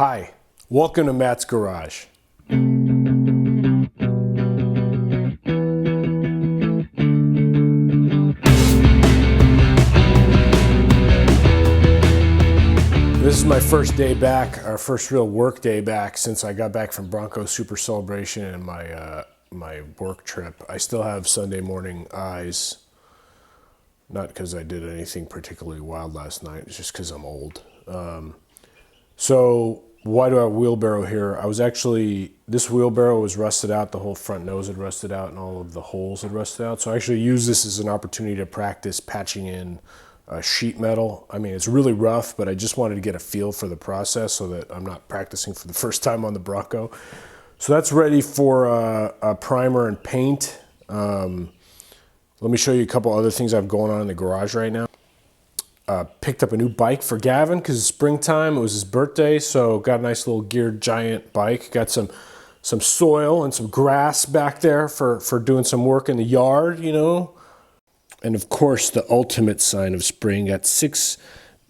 Hi, welcome to Matt's Garage. This is my first day back, our first real work day back since I got back from Bronco Super Celebration and my work trip. I still have Sunday morning eyes, not because I did anything particularly wild last night, it's just because I'm old. So why do I have a wheelbarrow here? This wheelbarrow was rusted out, the whole front nose had rusted out and all of the holes had rusted out. So I actually use this as an opportunity to practice patching in sheet metal. I mean, it's really rough, but I just wanted to get a feel for the process so that I'm not practicing for the first time on the Bronco. So that's ready for a primer and paint. Let me show you a couple other things I have going on in the garage right now. Picked up a new bike for Gavin because it's springtime. It was his birthday, so got a nice little geared giant bike. Got some soil and some grass back there for doing some work in the yard, you know. And of course, the ultimate sign of spring. Got 6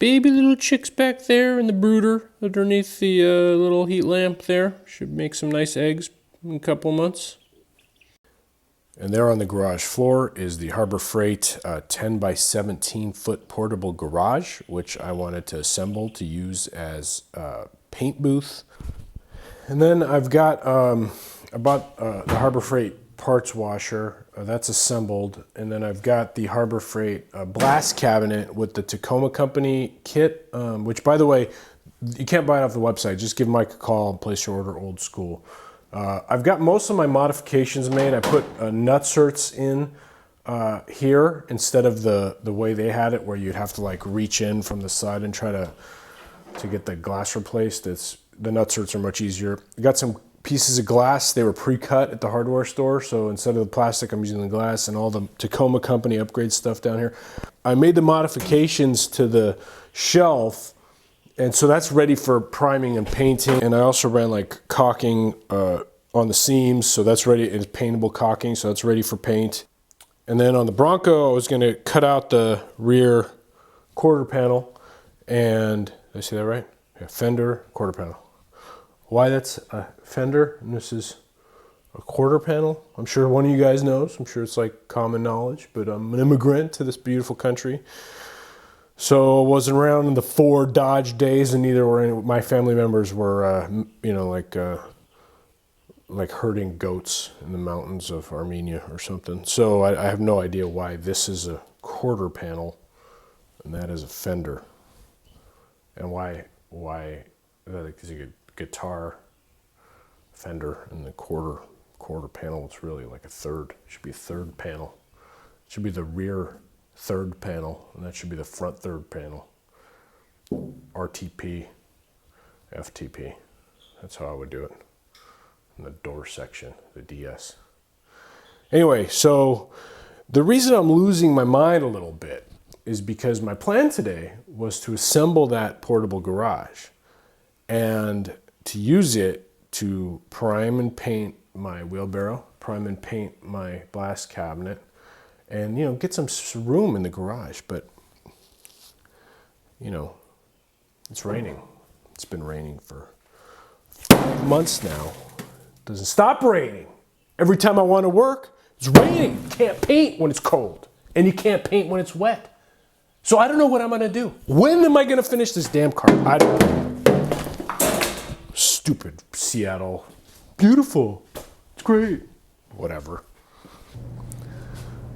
baby little chicks back there in the brooder underneath the little heat lamp there. Should make some nice eggs in a couple months. And there on the garage floor is the Harbor Freight 10 by 17 foot portable garage, which I wanted to assemble to use as a paint booth. And then I've got, I bought the Harbor Freight parts washer, that's assembled. And then I've got the Harbor Freight blast cabinet with the Tacoma Company kit, which by the way, you can't buy it off the website. Just give Mike a call and place your order old school. I've got most of my modifications made. I put nutserts in here instead of the way they had it, where you'd have to like reach in from the side and try to get the glass replaced. The nutserts are much easier. I got some pieces of glass. They were pre-cut at the hardware store, so instead of the plastic, I'm using the glass, and all the Tacoma Company upgrade stuff down here. I made the modifications to the shelf, and so that's ready for priming and painting. And I also ran like caulking on the seams, so that's ready. It's paintable caulking, so that's ready for paint. And then on the Bronco, I was going to cut out the rear quarter panel, and did I say that right? Yeah, fender, quarter panel. Why that's a fender and this is a quarter panel, I'm sure one of you guys knows. I'm sure it's like common knowledge, but I'm an immigrant to this beautiful country. So I wasn't around in the Ford Dodge days, and neither were any, my family members were, you know, like herding goats in the mountains of Armenia or something. So I have no idea why this is a quarter panel and that is a fender, and why that is a guitar fender and the quarter panel. It's really like a third. It should be a third panel. It should be the rear third panel, and that should be the front third panel. RTP, FTP. That's how I would do it. In the door section, the DS. Anyway, so the reason I'm losing my mind a little bit is because my plan today was to assemble that portable garage and to use it to prime and paint my wheelbarrow, prime and paint my blast cabinet, and, you know, get some room in the garage. But, you know, it's raining. It's been raining for 5 months now. It doesn't stop raining. Every time I want to work, it's raining. You can't paint when it's cold, and you can't paint when it's wet. So I don't know what I'm going to do. When am I going to finish this damn car? I don't know. Stupid Seattle. Beautiful. It's great. Whatever.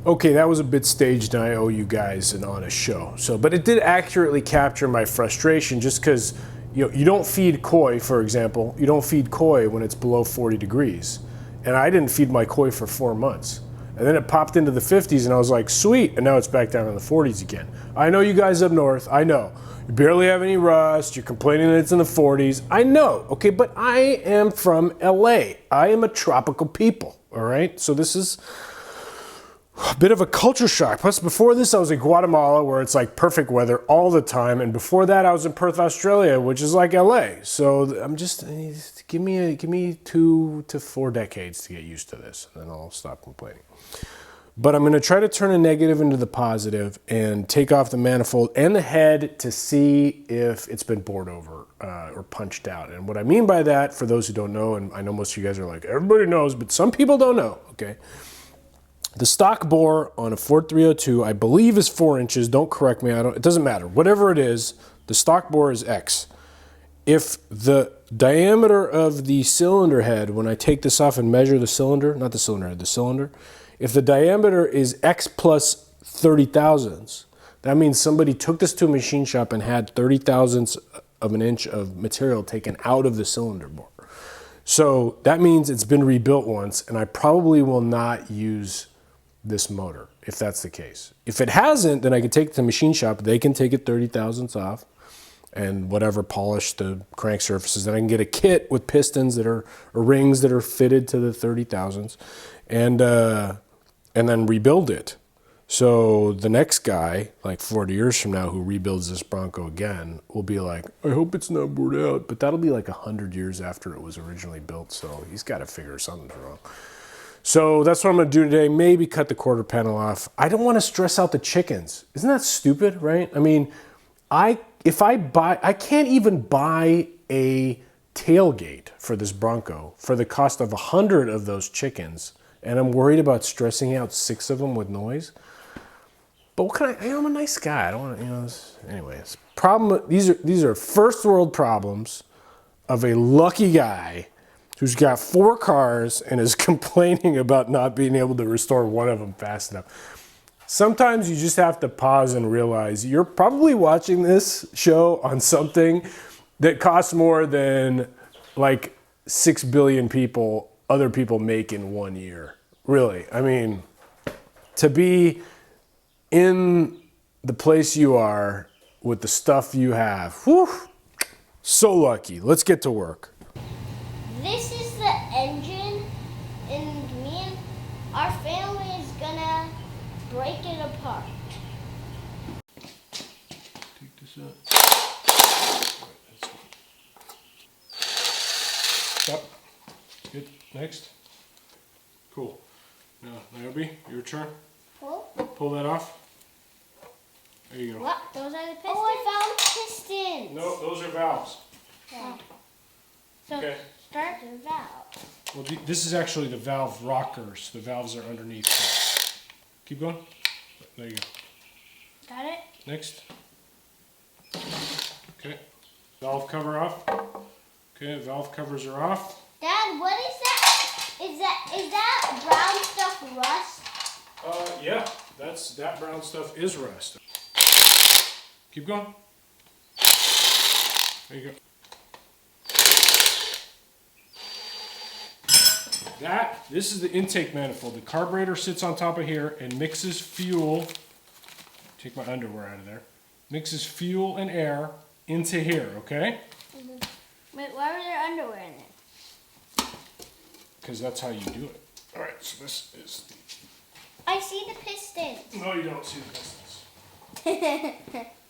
Okay, that was a bit staged, and I owe you guys an honest show. But it did accurately capture my frustration, just because, you know, you don't feed koi, for example. You don't feed koi when it's below 40 degrees. And I didn't feed my koi for 4 months. And then it popped into the 50s, and I was like, sweet. And now it's back down in the 40s again. I know you guys up north. I know. You barely have any rust. You're complaining that it's in the 40s. I know. Okay, but I am from LA. I am a tropical people. All right? So this is a bit of a culture shock. Plus, before this, I was in Guatemala, where it's like perfect weather all the time. And before that, I was in Perth, Australia, which is like LA. So I'm just, give me 2 to 4 decades to get used to this, and then I'll stop complaining. But I'm going to try to turn a negative into the positive and take off the manifold and the head to see if it's been bored over. or punched out. And what I mean by that, for those who don't know, and I know most of you guys are like, everybody knows, but some people don't know, okay? The stock bore on a Ford 302, I believe, is 4 inches. Don't correct me. It doesn't matter. Whatever it is, the stock bore is X. If the diameter of the cylinder head, when I take this off and measure the cylinder, not the cylinder head, the cylinder, if the diameter is X plus 30 thousandths, that means somebody took this to a machine shop and had 30 thousandths of an inch of material taken out of the cylinder bore. So that means it's been rebuilt once, and I probably will not use this motor, if that's the case. If it hasn't, then I can take it to the machine shop. They can take it 30 thousandths off and whatever, polish the crank surfaces. Then I can get a kit with pistons that are, or rings that are fitted to the 30 thousandths, and then rebuild it. So the next guy, like 40 years from now, who rebuilds this Bronco again, will be like, I hope it's not bored out. But that'll be like 100 years after it was originally built. So he's got to figure something's wrong. So that's what I'm going to do today. Maybe cut the quarter panel off. I don't want to stress out the chickens. Isn't that stupid, right? I mean, I can't even buy a tailgate for this Bronco for the cost of 100 of those chickens. And I'm worried about stressing out 6 of them with noise. But what can I'm a nice guy. I don't want to, anyways. These are first world problems of a lucky guy who's got 4 cars and is complaining about not being able to restore one of them fast enough. Sometimes you just have to pause and realize you're probably watching this show on something that costs more than like 6 billion other people make in 1 year. Really, I mean, to be in the place you are with the stuff you have, whew, so lucky. Let's get to work. This is the engine, and me and our family is gonna break it apart. Take this out. Stop. Good. Next. Cool. Now, Niobe, your turn. Pull that off. There you go. What? Those are the pistons? Oh, I found pistons. No, those are valves. Oh. So Okay. start the valve. Well, this is actually the valve rockers. The valves are underneath. So keep going. There you go. Got it? Next. Okay. Valve cover off. Okay, valve covers are off. Dad, what is that? Is that brown stuff rust? Yeah, that brown stuff is rust. Keep going. There you go. This is the intake manifold. The carburetor sits on top of here and mixes fuel. Take my underwear out of there. Mixes fuel and air into here, okay? Mm-hmm. Wait, why were there underwear in it? Because that's how you do it. All right, so this is the... I see the pistons. No, you don't see the pistons.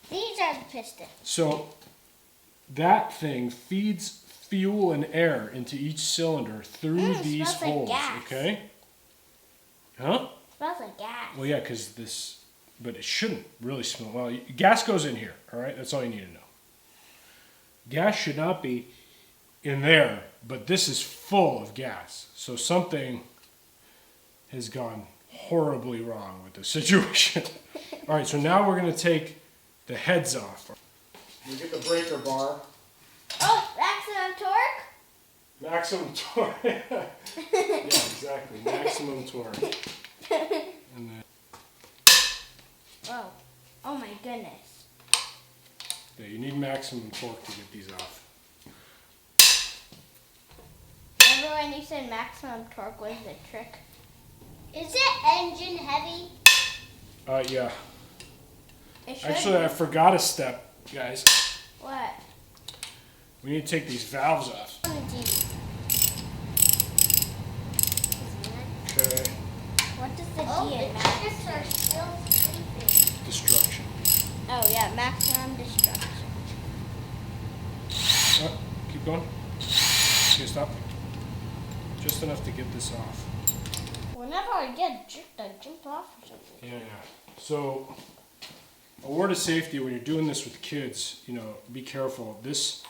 These are the pistons. So that thing feeds fuel and air into each cylinder through these holes, like gas. Okay? Huh? It smells like gas. Well, yeah, because this, but it shouldn't really smell. Well, gas goes in here, all right? That's all you need to know. Gas should not be in there, but this is full of gas. So something has gone horribly wrong with the situation. All right, so now we're going to take the heads off. We get the breaker bar. Oh, maximum torque? Maximum torque. Yeah, exactly. Maximum torque. And then, whoa. Oh my goodness. yeah, you need maximum torque to get these off. Remember when you said maximum torque was the trick? Is it engine heavy? Yeah. It Actually, I forgot a step, guys. What? We need to take these valves off. Okay. What does the D in max? Are still sleeping. Destruction. Oh yeah, maximum destruction. Oh, keep going. Okay, stop. Just enough to get this off. Whenever I get jerked, I jump off or something. Yeah. So, a word of safety when you're doing this with kids, be careful. This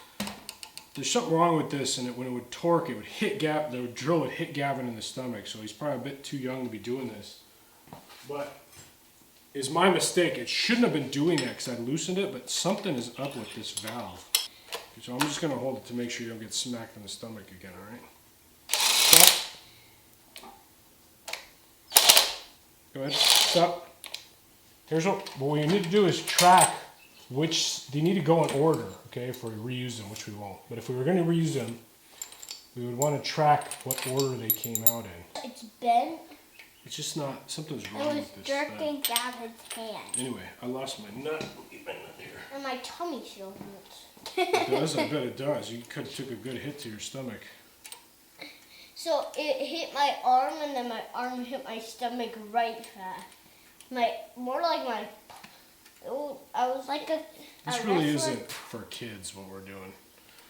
there's something wrong with this, and when it would torque, it would hit the drill would hit Gavin in the stomach. So he's probably a bit too young to be doing this. But it's my mistake. It shouldn't have been doing that because I loosened it, but something is up with this valve. So I'm just going to hold it to make sure you don't get smacked in the stomach again, all right? Stop. Go ahead. Stop. Here's what you need to do is track which, they need to go in order, okay, if we reuse them, which we won't. But if we were going to reuse them, we would want to track what order they came out in. It's bent. It's just not, something's It wrong was with this. jerking Gavin's hand. Anyway, I lost my nut. Leave my nut here. And my tummy still hurts. It does, I bet it does. You could have took a good hit to your stomach. So it hit my arm, and then my arm hit my stomach right fast. I was like a This really isn't for kids, what we're doing.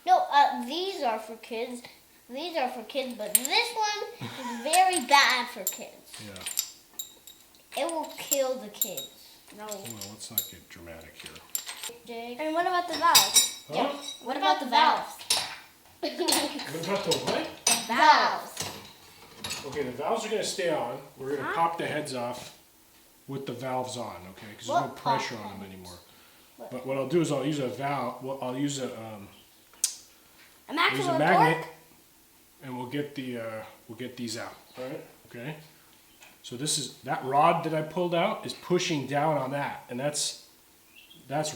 No, these are for kids. These are for kids, but this one is very bad for kids. Yeah. It will kill the kids. No. Well, let's not get dramatic here. And what about the valves? Huh? Yeah. What about the valves? What about the what? Valves. Okay, the valves are going to stay on. We're going to pop the heads off with the valves on, okay? Because there's no pressure on them anymore. But what I'll do is I'll use a valve. Well, I'll use a magnet, and we'll get these out. All right? Okay. So that rod that I pulled out is pushing down on that, and that's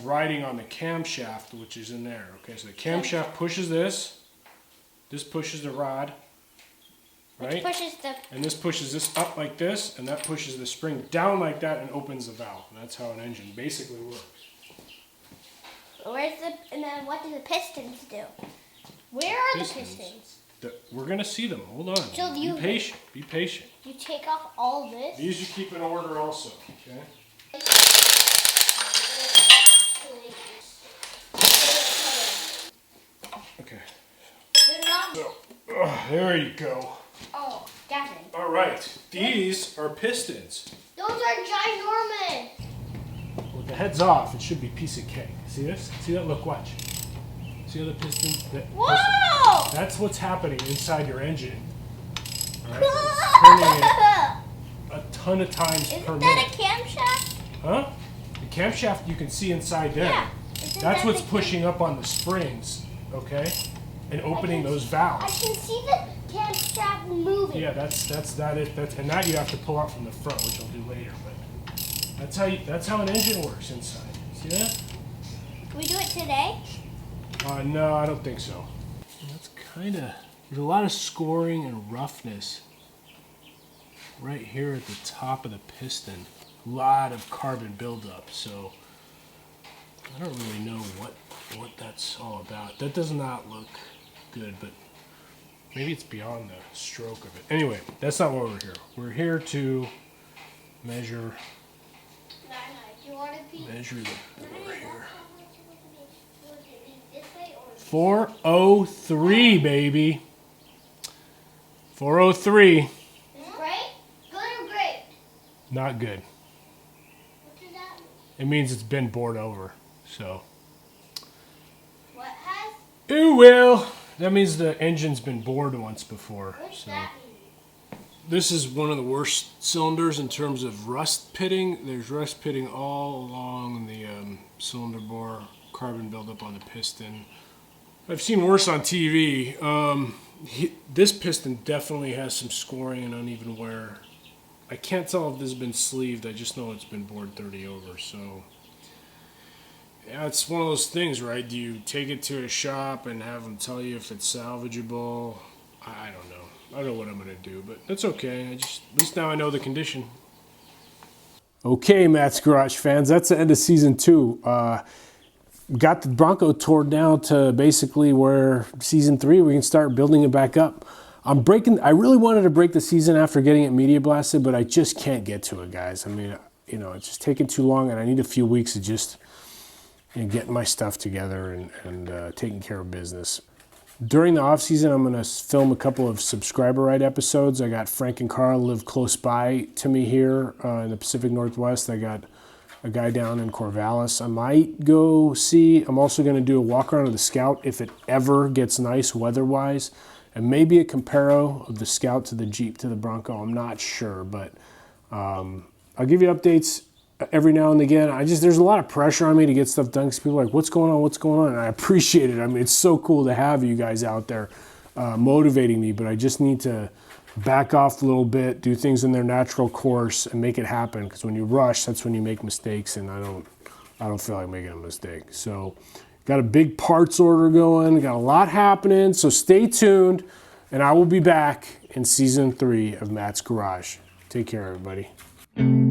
riding on the camshaft, which is in there. Okay, so the camshaft pushes this. This pushes the rod. Right? And this pushes this up like this, and that pushes the spring down like that and opens the valve. And that's how an engine basically works. And then what do the pistons do? Where are the pistons? We're going to see them. Hold on. So Be patient. Be patient. You take off all this? These you keep in order also. Okay? Okay. So, there you go. Oh, Gavin. All right. These are pistons. Those are ginormous. With the head's off, it should be piece of cake. See this? See that? Look, watch. See the piston? Whoa! That's what's happening inside your engine. All right? It's turning it a ton of times per minute. Isn't that a camshaft? Huh? The camshaft you can see inside there. Yeah. That's what's pushing up on the springs, okay? And opening those valves. I can see the camshaft moving. Yeah, that's and that you have to pull out from the front, which I'll do later. But that's how an engine works inside. See that? Can we do it today? No, I don't think so. That's there's a lot of scoring and roughness right here at the top of the piston. A lot of carbon buildup, so I don't really know what that's all about. That does not look good, but maybe it's beyond the stroke of it. Anyway, that's not why we're here. We're here to measure the over here. 403, baby. 403. Is it great? Good or great? Not good. What does that mean? It means it's been bored over, so. What has? Ooh, well, that means the engine's been bored once before. What does So. that mean? This is one of the worst cylinders in terms of rust pitting. There's rust pitting all along the cylinder bore, carbon buildup on the piston. I've seen worse on TV. This piston definitely has some scoring and uneven wear. I can't tell if this has been sleeved. I just know it's been bored 30 over. So, yeah, it's one of those things, right? Do you take it to a shop and have them tell you if it's salvageable? I don't know. I don't know what I'm going to do, but that's okay. At least now I know the condition. Okay, Matt's Garage fans, that's the end of season 2. Got the Bronco torn down to basically where season 3 we can start building it back up. I really wanted to break the season after getting it media blasted, but I just can't get to it, guys. I mean, it's just taking too long, and I need a few weeks to just getting my stuff together and taking care of business. During the off season, I'm going to film a couple of subscriber right episodes. I got Frank and Carl live close by to me here in the Pacific Northwest. I got a guy down in Corvallis. I might go see. I'm also going to do a walk around of the Scout if it ever gets nice weather-wise, and maybe a comparo of the Scout to the Jeep to the Bronco. I'm not sure, but I'll give you updates every now and again. There's a lot of pressure on me to get stuff done because people are like, what's going on? What's going on? And I appreciate it. I mean, it's so cool to have you guys out there motivating me, but I just need to back off a little bit, do things in their natural course, and make it happen. Because when you rush, that's when you make mistakes, and I don't feel like making a mistake. So, got a big parts order going, got a lot happening. So stay tuned, and I will be back in season 3 of Matt's Garage. Take care, everybody.